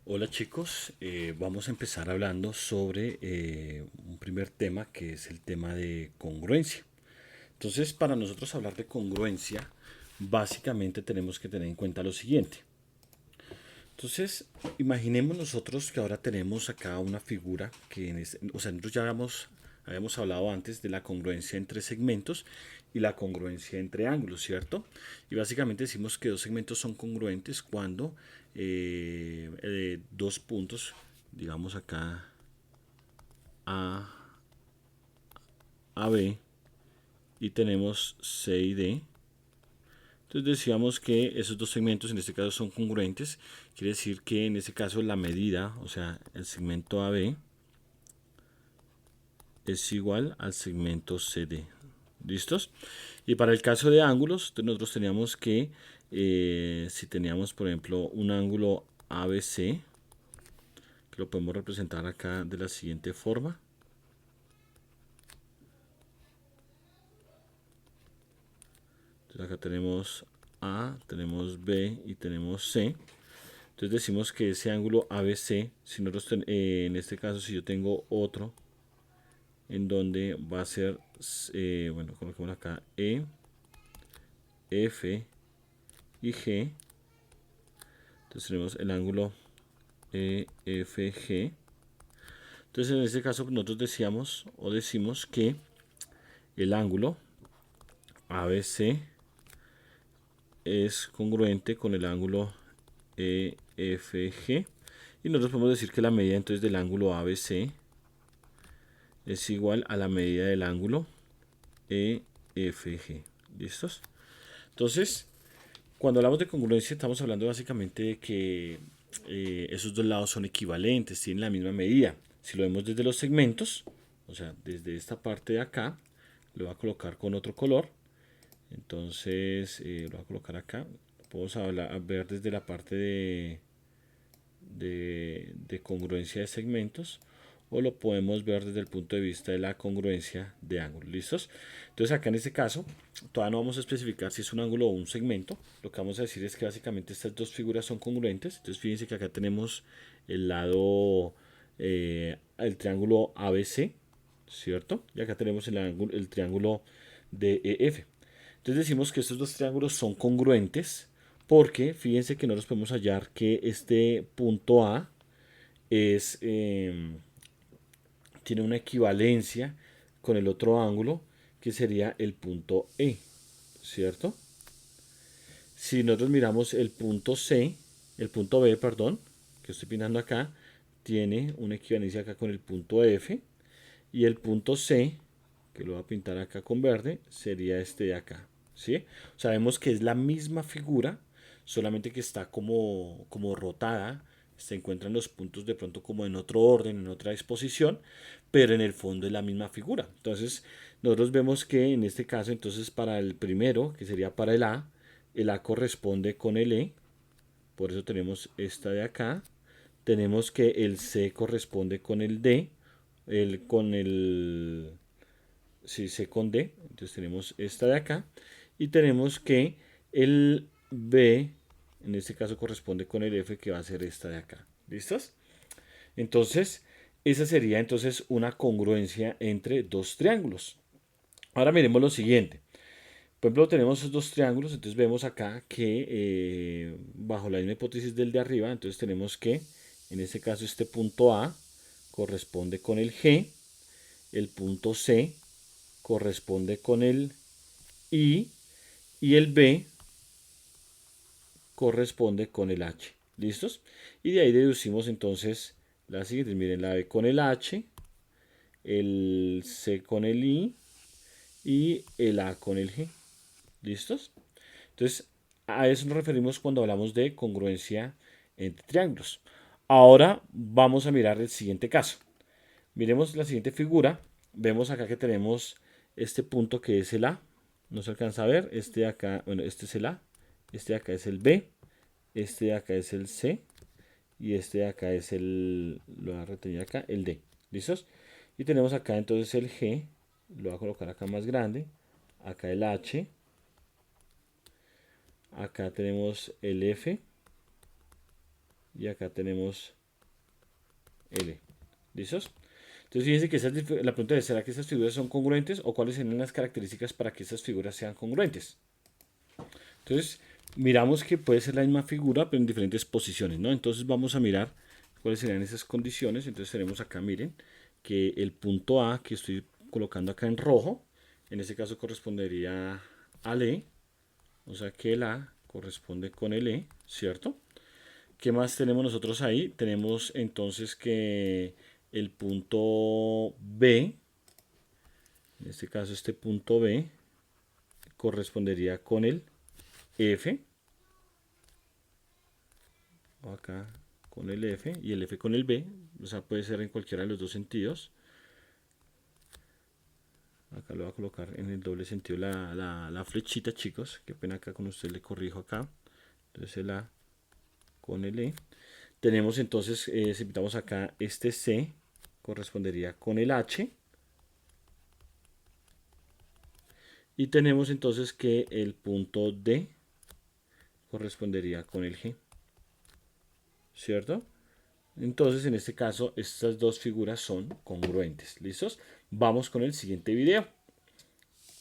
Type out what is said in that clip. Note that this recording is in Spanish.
Hola chicos, vamos a empezar hablando sobre un primer tema que es el tema de congruencia. Entonces, para nosotros hablar de congruencia, básicamente tenemos que tener en cuenta lo siguiente. Entonces, imaginemos nosotros que ahora tenemos acá una figura que, o sea, nosotros ya habíamos hablado antes de la congruencia entre segmentos y la congruencia entre ángulos, ¿cierto? Y básicamente decimos que dos segmentos son congruentes cuando dos puntos, digamos acá A, AB, y tenemos C y D. Entonces decíamos que esos dos segmentos en este caso son congruentes. Quiere decir que en este caso la medida, o sea, el segmento AB es igual al segmento CD. ¿Listos? Y para el caso de ángulos, nosotros teníamos que, si teníamos por ejemplo un ángulo ABC, que lo podemos representar acá de la siguiente forma. Entonces acá tenemos A, tenemos B y tenemos C. Entonces decimos que ese ángulo ABC, si nosotros en este caso si yo tengo otro en donde va a ser, bueno, coloquemos acá E, F y G. Entonces tenemos el ángulo EFG. Entonces en este caso nosotros decíamos o decimos que el ángulo ABC es congruente con el ángulo EFG. Y nosotros podemos decir que la medida entonces del ángulo ABC es igual a la medida del ángulo EFG. ¿Listos? Entonces, cuando hablamos de congruencia, estamos hablando básicamente de que esos dos lados son equivalentes, tienen la misma medida. Si lo vemos desde los segmentos, o sea, desde esta parte de acá, lo voy a colocar con otro color. Entonces, lo voy a colocar acá. Podemos ver desde la parte de congruencia de segmentos o lo podemos ver desde el punto de vista de la congruencia de ángulos. ¿Listos? Entonces acá en este caso todavía no vamos a especificar si es un ángulo o un segmento. Lo que vamos a decir es que básicamente estas dos figuras son congruentes. Entonces fíjense que acá tenemos el lado, el triángulo ABC, ¿cierto? Y acá tenemos el triángulo DEF. Entonces decimos que estos dos triángulos son congruentes porque fíjense que nosotros podemos hallar que este punto A es, tiene una equivalencia con el otro ángulo que sería el punto E, ¿cierto? Si nosotros miramos el punto C, el punto B, perdón, que estoy pintando acá, tiene una equivalencia acá con el punto F y el punto C, que lo voy a pintar acá con verde, sería este de acá, ¿sí? Sabemos que es la misma figura, solamente que está como rotada, se encuentran los puntos de pronto como en otro orden, en otra disposición, pero en el fondo es la misma figura. Entonces, nosotros vemos que en este caso, entonces para el primero, que sería para el A corresponde con el E, por eso tenemos esta de acá. Tenemos que el C corresponde con el D, con el sí, C con D, entonces tenemos esta de acá, y tenemos que el B, en este caso corresponde con el F, que va a ser esta de acá. ¿Listos? Entonces, esa sería entonces una congruencia entre dos triángulos. Ahora miremos lo siguiente. Por ejemplo, tenemos esos dos triángulos, entonces vemos acá que bajo la misma hipótesis del de arriba, entonces tenemos que, en este caso, este punto A corresponde con el G, el punto C corresponde con el I y el B corresponde con el H. ¿Listos? Y de ahí deducimos entonces la siguiente. Miren, la B con el H, el C con el I y el A con el G. ¿Listos? Entonces, a eso nos referimos cuando hablamos de congruencia entre triángulos. Ahora vamos a mirar el siguiente caso. Miremos la siguiente figura. Vemos acá que tenemos este punto que es el A. No se alcanza a ver. Este de acá, bueno, este es el A. Este de acá es el B. Este de acá es el C. Y este de acá es lo voy a retener acá, el D. ¿Listos? Y tenemos acá entonces el G. Lo voy a colocar acá más grande. Acá el H. Acá tenemos el F. y acá tenemos L. ¿Listos? Entonces fíjense que la pregunta es, ¿será que estas figuras son congruentes o cuáles serían las características para que estas figuras sean congruentes? Entonces miramos que puede ser la misma figura pero en diferentes posiciones, ¿no? Entonces vamos a mirar cuáles serían esas condiciones. Entonces tenemos acá, miren, que el punto A que estoy colocando acá en rojo, en este caso correspondería al E, o sea que el A corresponde con el E, ¿cierto? ¿Qué más tenemos nosotros ahí? Tenemos entonces que el punto B, en este caso este punto B, correspondería con el F, o acá con el F y el F con el B, o sea puede ser en cualquiera de los dos sentidos. Acá lo voy a colocar en el doble sentido la flechita, chicos. Qué pena acá con usted le corrijo acá. Entonces el A con el E. Tenemos entonces, si pintamos acá, este C correspondería con el H. Y tenemos entonces que el punto D correspondería con el G. ¿Cierto? Entonces, en este caso, estas dos figuras son congruentes. ¿Listos? Vamos con el siguiente video.